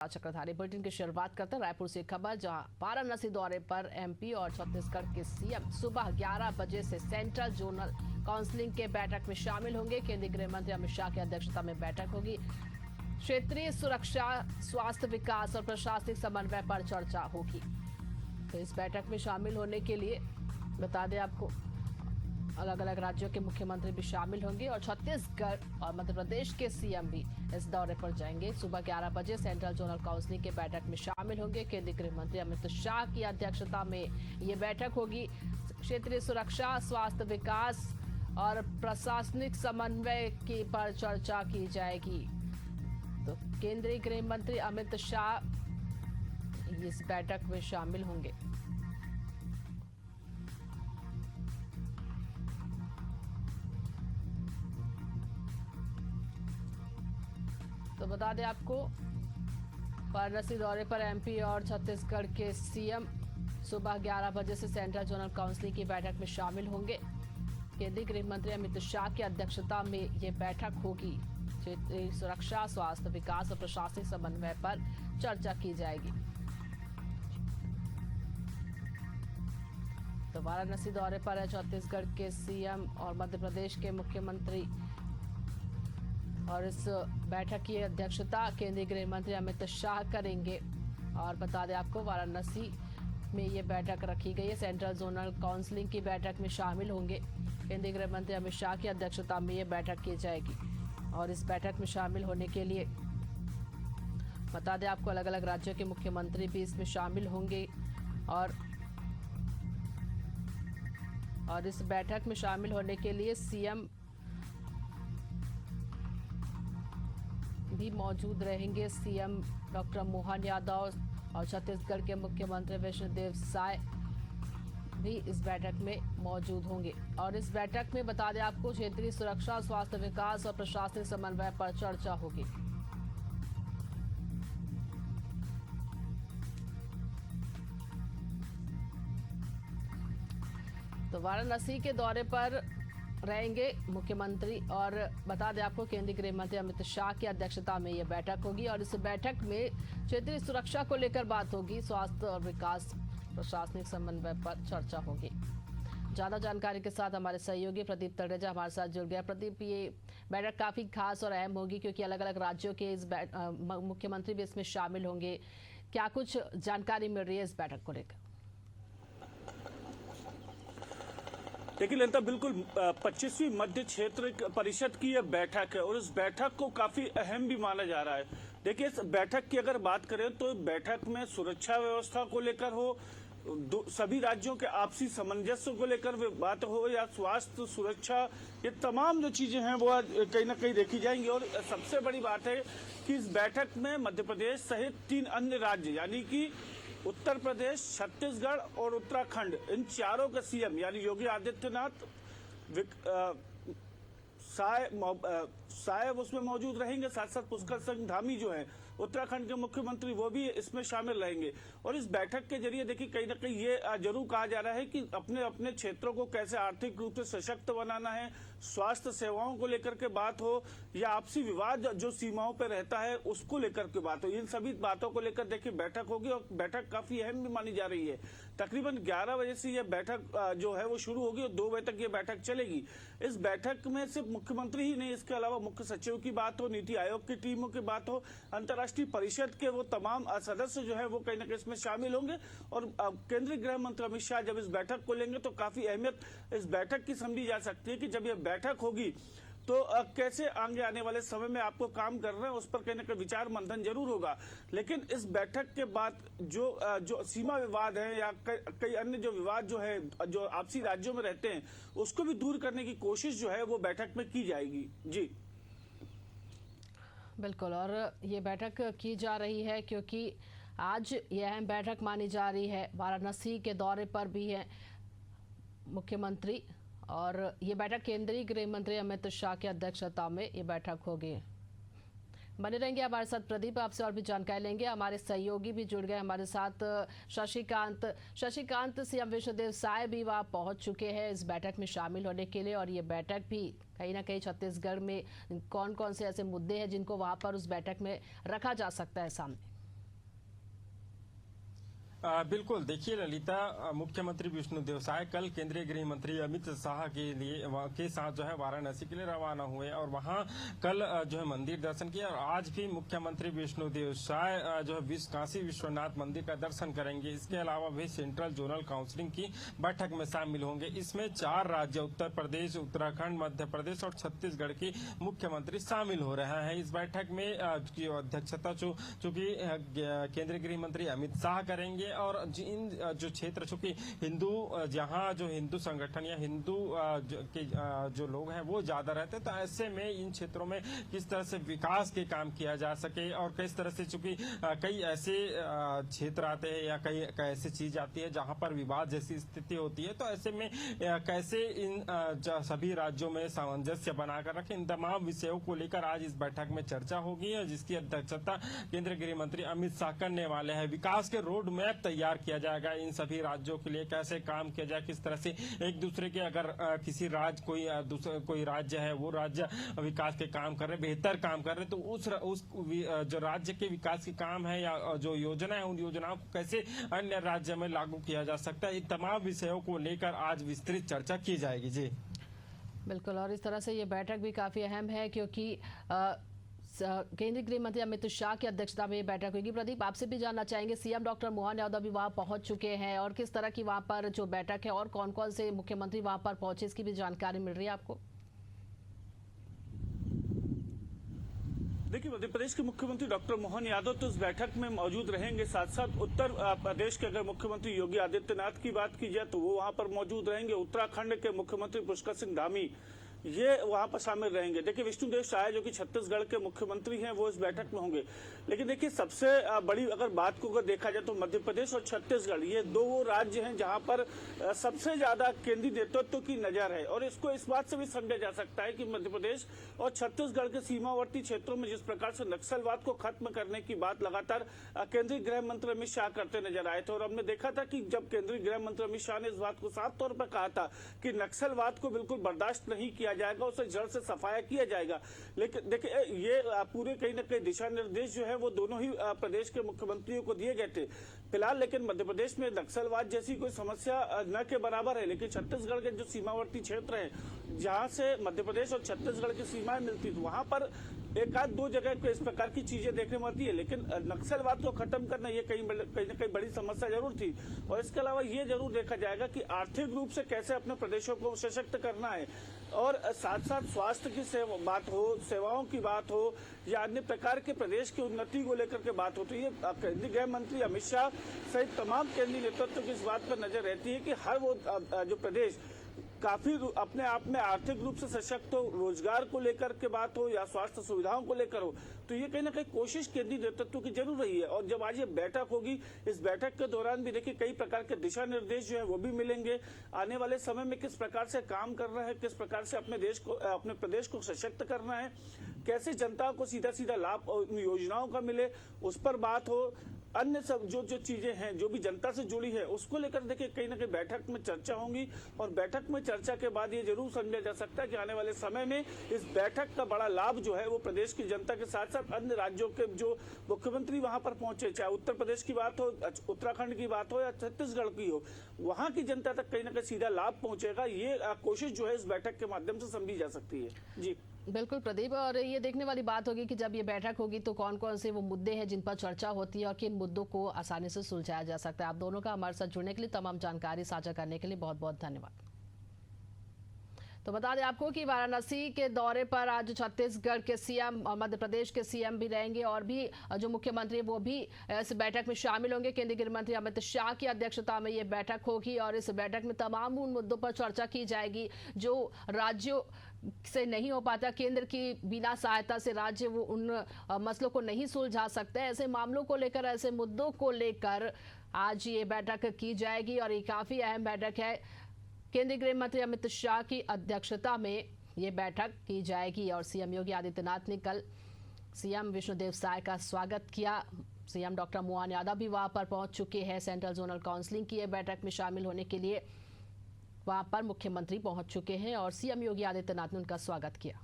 चक्रधारी bulletin की शुरुआत करते हैं रायपुर से खबर, जहां वाराणसी दौरे पर एमपी और छत्तीसगढ़ के सीएम सुबह 11 बजे से सेंट्रल जोनल काउंसिलिंग के बैठक में शामिल होंगे। केंद्रीय गृह मंत्री अमित शाह की अध्यक्षता में बैठक होगी। क्षेत्रीय सुरक्षा, स्वास्थ्य, विकास और प्रशासनिक समन्वय पर चर्चा होगी। तो इस बैठक में शामिल होने के लिए बता दें आपको, अलग अलग राज्यों के मुख्यमंत्री भी शामिल होंगे और छत्तीसगढ़ और मध्य प्रदेश के सीएम भी इस दौरे पर जाएंगे। सुबह 11 बजे सेंट्रल जोनल काउंसिलिंग के बैठक में शामिल होंगे। केंद्रीय गृह मंत्री अमित शाह की अध्यक्षता में ये बैठक होगी। क्षेत्रीय सुरक्षा, स्वास्थ्य, विकास और प्रशासनिक समन्वय की पर चर्चा की जाएगी। तो केंद्रीय गृह मंत्री अमित शाह इस बैठक में शामिल होंगे। तो बता दें आपको, वाराणसी दौरे पर एमपी और छत्तीसगढ़ के सीएम सुबह 11 बजे से सेंट्रल जोनल काउंसिलिंग की बैठक में शामिल होंगे। केंद्रीय गृह मंत्री अमित शाह की अध्यक्षता में ये बैठक होगी। क्षेत्रीय सुरक्षा, स्वास्थ्य, विकास और प्रशासनिक समन्वय पर चर्चा की जाएगी। तो वाराणसी दौरे पर है छत्तीसगढ़ के सीएम और मध्य प्रदेश के मुख्यमंत्री, और इस बैठक की अध्यक्षता केंद्रीय गृह मंत्री अमित शाह करेंगे। और बता दें आपको, वाराणसी में ये बैठक रखी गई है। सेंट्रल जोनल काउंसिलिंग की बैठक में शामिल होंगे। केंद्रीय गृह मंत्री अमित शाह की अध्यक्षता में ये बैठक की जाएगी। और इस बैठक में शामिल होने के लिए बता दें आपको, अलग अलग राज्यों के मुख्यमंत्री भी इसमें शामिल होंगे। और इस बैठक में शामिल होने के लिए सीएम भी मौजूद रहेंगे। सीएम डॉक्टर मोहन यादव और छत्तीसगढ़ के मुख्यमंत्री विष्णुदेव साय भी इस बैठक में मौजूद होंगे। और इस बैठक में बता दें आपको, क्षेत्रीय सुरक्षा, स्वास्थ्य, विकास और प्रशासनिक समन्वय पर चर्चा होगी। तो वाराणसी के दौरे पर रहेंगे मुख्यमंत्री, और बता दें आपको, केंद्रीय गृह मंत्री अमित शाह की अध्यक्षता में यह बैठक होगी। और इस बैठक में क्षेत्रीय सुरक्षा को लेकर बात होगी। स्वास्थ्य और विकास, प्रशासनिक समन्वय पर चर्चा होगी। ज्यादा जानकारी के साथ हमारे सहयोगी प्रदीप तड़ेजा हमारे साथ जुड़ गया। प्रदीप, ये बैठक काफी खास और अहम होगी क्योंकि अलग अलग राज्यों के इस मुख्यमंत्री भी इसमें शामिल होंगे। क्या कुछ जानकारी मिल रही है इस बैठक को लेकर? देखिए ललिता, बिल्कुल 25वीं मध्य क्षेत्र परिषद की यह बैठक है और इस बैठक को काफी अहम भी माना जा रहा है। देखिए, इस बैठक की अगर बात करें तो बैठक में सुरक्षा व्यवस्था को लेकर हो, सभी राज्यों के आपसी सामंजस्य को लेकर बात हो, या स्वास्थ्य, सुरक्षा, ये तमाम जो चीजें हैं वो कहीं ना कहीं देखी जाएंगी। और सबसे बड़ी बात है कि इस बैठक में मध्य प्रदेश सहित 3 अन्य राज्य यानी कि उत्तर प्रदेश, छत्तीसगढ़ और उत्तराखंड, इन चारों के सीएम यानी योगी आदित्यनाथ, साहेब उसमें मौजूद रहेंगे। साथ साथ पुष्कर सिंह धामी जो हैं उत्तराखंड के मुख्यमंत्री, वो भी इसमें शामिल रहेंगे। और इस बैठक के जरिए देखिए, कहीं ना कहीं ये जरूर कहा जा रहा है कि अपने अपने क्षेत्रों को कैसे आर्थिक रूप से सशक्त बनाना है, स्वास्थ्य सेवाओं को लेकर के बात हो या आपसी विवाद जो सीमाओं पर रहता है उसको लेकर के बात हो, इन सभी बातों को लेकर देखिए बैठक होगी। और बैठक काफी अहम भी मानी जा रही है। तकरीबन 11 बजे से यह बैठक जो है वो शुरू होगी और 2 बजे तक ये बैठक चलेगी। इस बैठक में सिर्फ मुख्यमंत्री ही नहीं, इसके अलावा मुख्य सचिव की बात हो, नीति आयोग की टीमों की बात हो, अंतर्राष्ट्रीय परिषद के वो तमाम सदस्य जो है वो कहीं ना कहीं इसमें शामिल होंगे। और केंद्रीय गृह मंत्री अमित शाह जब इस बैठक को लेंगे तो काफी अहमियत इस बैठक की समझी जा सकती है कि जब यह बैठक होगी तो कैसे आगे आने वाले समय में आपको काम करना है उस पर कहीं ना कहीं विचार मंथन जरूर होगा। लेकिन इस बैठक के बाद जो सीमा विवाद है या कई अन्य जो विवाद जो है जो आपसी राज्यों में रहते हैं उसको भी दूर करने की कोशिश जो है वो बैठक में की जाएगी। जी बिल्कुल, और ये बैठक की जा रही है क्योंकि आज यह अहम बैठक मानी जा रही है। वाराणसी के दौरे पर भी है मुख्यमंत्री, और ये बैठक केंद्रीय गृह मंत्री अमित शाह की अध्यक्षता में ये बैठक होगी। बने रहेंगे हमारे साथ प्रदीप, आपसे और भी जानकारी लेंगे। हमारे सहयोगी भी जुड़ गए हमारे साथ, शशिकांत सीएम विष्णुदेव साय भी वहां पहुंच चुके हैं इस बैठक में शामिल होने के लिए। और ये बैठक भी कहीं ना कहीं छत्तीसगढ़ में कौन कौन से ऐसे मुद्दे हैं जिनको वहां पर उस बैठक में रखा जा सकता है सामने? बिल्कुल, देखिए ललिता, मुख्यमंत्री विष्णुदेव साय कल केंद्रीय गृह मंत्री अमित शाह के साथ जो है वाराणसी के लिए रवाना हुए और वहां कल जो है मंदिर दर्शन किया और आज भी मुख्यमंत्री विष्णुदेव साय जो है काशी विश्वनाथ मंदिर का दर्शन करेंगे। इसके अलावा भी सेंट्रल जोनल काउंसिलिंग की बैठक में शामिल होंगे। इसमें 4 राज्य उत्तर प्रदेश, उत्तराखंड, मध्य प्रदेश और छत्तीसगढ़ के मुख्यमंत्री शामिल हो रहे हैं। इस बैठक में अध्यक्षता चूंकि केंद्रीय गृह मंत्री अमित शाह करेंगे और इन जो क्षेत्र चूंकि हिंदू, जहां जो हिंदू संगठन या हिंदू के जो लोग हैं वो ज्यादा रहते हैं, तो ऐसे में इन क्षेत्रों में किस तरह से विकास के काम किया जा सके और किस तरह से, चूंकि कई ऐसे क्षेत्र आते हैं या कई ऐसी चीज आती है जहां पर विवाद जैसी स्थिति होती है, तो ऐसे में कैसे इन सभी राज्यों में सामंजस्य बनाकर रखें, इन तमाम विषयों को लेकर आज इस बैठक में चर्चा होगी और जिसकी अध्यक्षता केंद्रीय गृह मंत्री अमित शाह करने वाले हैं। विकास के रोड मैप तैयार किया जाएगा इन सभी राज्यों के लिए, कैसे काम किया जाए, किस तरह से एक दूसरे के, अगर किसी राज्य कोई राज्य है वो राज्य विकास के काम कर रहे, बेहतर काम कर रहे, तो उस जो राज्य के विकास के काम है या जो योजना है उन योजनाओं को कैसे अन्य राज्य में लागू किया जा सकता है, इन तमाम विषयों को लेकर आज विस्तृत चर्चा की जाएगी। जी बिल्कुल, और इस तरह से ये बैठक भी काफी अहम है क्योंकि केंद्रीय गृह मंत्री अमित शाह की अध्यक्षता में बैठक होगी। प्रदीप, आपसे भी जानना चाहेंगे, सीएम डॉक्टर मोहन यादव भी वहां पहुंच चुके हैं और किस तरह की वहां पर जो बैठक है और कौन कौन से मुख्यमंत्री वहां पर पहुंचे, इसकी भी जानकारी मिल रही है आपको? देखिए, मध्य प्रदेश के मुख्यमंत्री डॉक्टर मोहन यादव तो इस बैठक में मौजूद रहेंगे। साथ साथ उत्तर प्रदेश के अगर मुख्यमंत्री योगी आदित्यनाथ की बात की जाए तो वो वहां पर मौजूद रहेंगे। उत्तराखंड के मुख्यमंत्री पुष्कर सिंह धामी ये वहां पर शामिल रहेंगे। देखिए, विष्णुदेव साय जो कि छत्तीसगढ़ के मुख्यमंत्री हैं वो इस बैठक में होंगे। लेकिन देखिए, सबसे बड़ी अगर बात को अगर देखा जाए तो मध्य प्रदेश और छत्तीसगढ़ ये 2 वो राज्य हैं जहां पर सबसे ज्यादा केंद्रीय नेतृत्व की नजर है। और इसको इस बात से भी समझा जा सकता है कि मध्य प्रदेश और छत्तीसगढ़ के सीमावर्ती क्षेत्रों में जिस प्रकार से नक्सलवाद को खत्म करने की बात लगातार केंद्रीय गृह मंत्री अमित शाह करते नजर आए थे। और हमने देखा था कि जब केंद्रीय गृह मंत्री अमित शाह ने इस बात को साफ तौर पर कहा था कि नक्सलवाद को बिल्कुल बर्दाश्त नहीं किया जाएगा, उसे जड़ से सफाया किया जाएगा। लेकिन देखिए, ये पूरे कहीं ना कहीं दिशा निर्देश जो है वो दोनों ही प्रदेश के मुख्यमंत्रियों को दिए गए थे फिलहाल। लेकिन मध्य प्रदेश में नक्सलवाद जैसी कोई समस्या न के बराबर है, लेकिन छत्तीसगढ़ के जो सीमावर्ती क्षेत्र हैं जहां से मध्य प्रदेश और छत्तीसगढ़ की सीमाएं मिलती थी वहां पर एक आध 2 जगह पे इस प्रकार की चीजें देखने में आती है। लेकिन नक्सलवाद को खत्म करना ये कहीं ना कहीं बड़ी समस्या जरूर थी। और इसके अलावा ये जरूर देखा जाएगा कि आर्थिक रूप से कैसे अपने प्रदेशों को सशक्त करना है और साथ साथ स्वास्थ्य की बात हो, सेवाओं की बात हो या अन्य प्रकार के प्रदेश की उन्नति को लेकर के बात हो, तो ये केंद्रीय गृह मंत्री अमित शाह सहित तमाम केंद्रीय नेतृत्व की इस बात पर नजर रहती है कि हर वो जो प्रदेश काफी अपने आप में आर्थिक रूप से सशक्त हो, रोजगार को लेकर के बात हो या स्वास्थ्य सुविधाओं को लेकर हो, तो ये कहीं ना कहीं कोशिश केंद्रीय नेतृत्व की जरूर रही है। और जब आज ये बैठक होगी, इस बैठक के दौरान भी देखिए कई प्रकार के दिशा निर्देश जो है वो भी मिलेंगे। आने वाले समय में किस प्रकार से काम करना है, किस प्रकार से अपने प्रदेश को सशक्त करना है, कैसे जनता को सीधा सीधा लाभ योजनाओं का मिले, उस पर बात हो। अन्य सब जो चीजें हैं जो भी जनता से जुड़ी है उसको लेकर देखिए कहीं ना कहीं बैठक में चर्चा होंगी। और बैठक में चर्चा के बाद ये जरूर समझा जा सकता है कि आने वाले समय में इस बैठक का बड़ा लाभ जो है वो प्रदेश की जनता के साथ साथ अन्य राज्यों के जो मुख्यमंत्री वहां पर पहुंचे, चाहे उत्तर प्रदेश की बात हो, उत्तराखंड की बात हो या छत्तीसगढ़ की हो, वहां की जनता तक कहीं ना कहीं सीधा लाभ पहुंचेगा। ये कोशिश जो है इस बैठक के माध्यम से समझी जा सकती है। जी बिल्कुल प्रदीप, और ये देखने वाली बात होगी कि जब ये बैठक होगी तो कौन कौन से वो मुद्दे हैं जिन पर चर्चा होती है और किन मुद्दों को आसानी से सुलझाया जा सकता है। आप दोनों का हमारे साथ जुड़ने के लिए, तमाम जानकारी साझा करने के लिए बहुत बहुत धन्यवाद। तो बता दें आपको कि वाराणसी के दौरे पर आज छत्तीसगढ़ के सीएम और मध्य प्रदेश के सीएम भी रहेंगे और भी जो मुख्यमंत्री वो भी इस बैठक में शामिल होंगे। केंद्रीय गृह मंत्री अमित शाह की अध्यक्षता में ये बैठक होगी और इस बैठक में तमाम उन मुद्दों पर चर्चा की जाएगी जो राज्यों से नहीं हो पाता, केंद्र की बिना सहायता से राज्य वो उन मसलों को नहीं सुलझा सकते। ऐसे मामलों को लेकर, ऐसे मुद्दों को लेकर आज ये बैठक की जाएगी और ये काफी अहम बैठक है। केंद्रीय गृह मंत्री अमित शाह की अध्यक्षता में ये बैठक की जाएगी और सीएम योगी आदित्यनाथ ने कल सीएम विष्णुदेव साय का स्वागत किया। सीएम डॉक्टर मोहन यादव भी वहां पर पहुंच चुके हैं। सेंट्रल जोनल काउंसिलिंग की बैठक में शामिल होने के लिए वहां पर मुख्यमंत्री पहुंच चुके हैं और सीएम योगी आदित्यनाथ ने उनका स्वागत किया।